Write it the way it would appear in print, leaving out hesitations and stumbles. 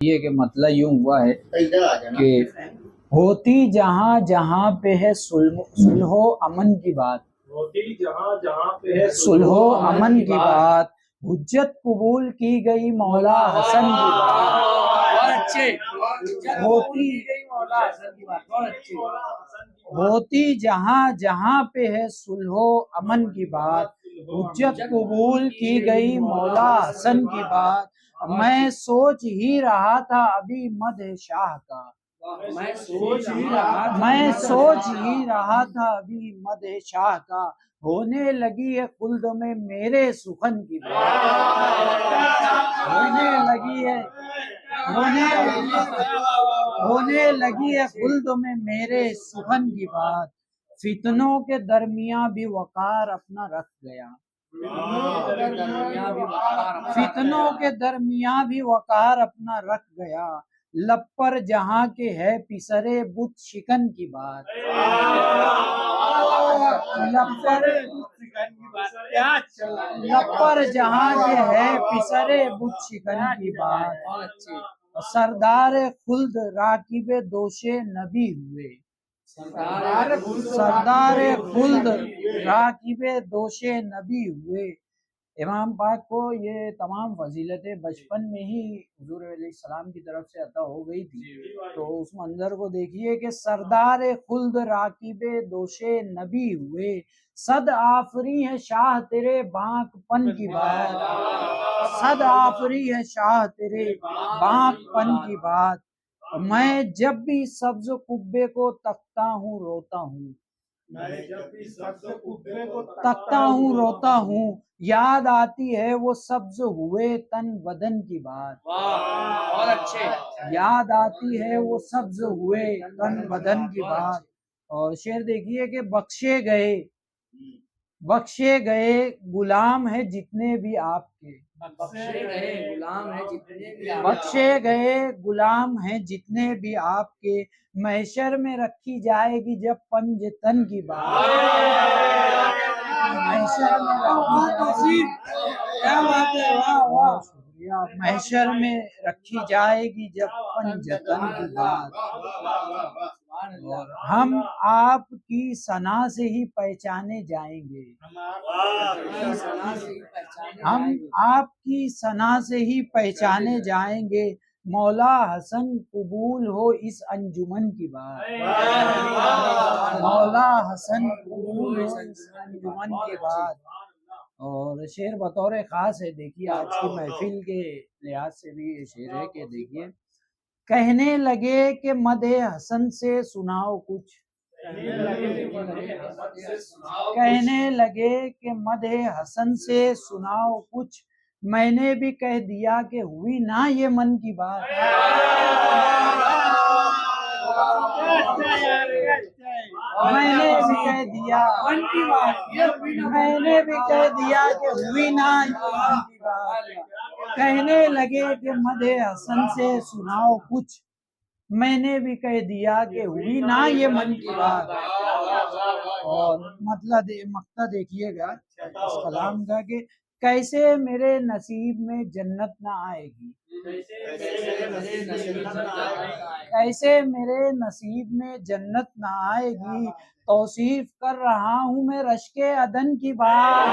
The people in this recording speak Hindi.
ये कि मतलब यूं हुआ है कि होती जहां जहां पे है सुलहो अमन की बात, होती जहां जहां पे है सुलहो अमन की बात, हुज्जत कबूल की गई मौला हसन की बात। बहुत अच्छे। होती मौला हसन की बात बहुत अच्छी। होती जहां जहां पे है सुलहो अमन की बात, हुज्जत कबूल की गई मौला हसन की बात। मैं सोच ही रहा था अभी मदह शाह का, मैं सोच ही रहा था मैं सोच ही रहा था अभी मदह शाह का, होने लगी है खुल्द में मेरे सुखन की बात। होने लगी है होने लगी है खुल्द में मेरे सुखन की बात। फितनों के दरमियां भी वकार अपना रख गया, फितनों के दरमियां भी वकार अपना रख गया। लब पर जहां के है पिसरे बुत शिकन की बात, लब पर जहां के है पिसरे बुत शिकन की बात। सरदार खुल्द राकिबे दोशे नबी हुए, सरदार खुल्द राकिबे दोशे नबी हुए। इमाम पाक को ये तमाम फजीलतें बचपन में ही हुजूर अलैहिस्सलाम की तरफ से अता हो गई थी। तो उस मंजर को देखिए कि सरदार खुल्द राकिबे दोशे नबी हुए, सद आफरी है शाह तेरे बांकपन की बात, सद आफरी है शाह तेरे बांकपन की बात। मैं जब भी सब्ज कुब्बे को तकता हूँ रोता हूँ, तकता हूँ रोता हूँ, याद आती है वो सब्ज हुए तन बदन की बात। बहुत अच्छे। याद आती है वो सब्ज हुए तन बदन की बात। और शेर देखिए कि बख्शे गए गुलाम है जितने भी आपके, बख्शे गए गुलाम है जितने भी बख्शे गए गुलाम हैं जितने भी आपके, महशर में रखी जाएगी जब पंजतन की बात। महशर में क्या बात है, वाह वाह। शुक्रिया। महशर में रखी जाएगी जब पंजतन की बात। और हम आपकी सना से ही पहचाने जाएंगे, हम आपकी सना से ही पहचाने जाएंगे। मौला हसन कबूल हो इस अंजुमन की बात, मौला हसन कबूल हो इस अंजुमन की बात। और शेर बतौर खास है, देखिए आज की महफिल के लिहाज से भी ये शेर है कि देखिए, कहने लगे कि मदे हसन से सुनाओ कुछ, कहने लगे कि मदे हसन से सुनाओ कुछ, मैंने भी कह दिया कि हुई ना ये मन की बात। मैंने भी कह दिया मन की बात, मैंने भी कह दिया कि हुई ना ये मन की बात। कहने लगे कि मदे हसन से सुनाओ कुछ, मैंने भी कह दिया कि हुई ना ये मन की बात। और मकता देखिएगा इस कलाम का कि कैसे मेरे नसीब में जन्नत ना आएगी, कैसे मेरे नसीब में जन्नत ना आएगी, तौसीफ कर रहा हूँ मैं रश्के अदन की बात।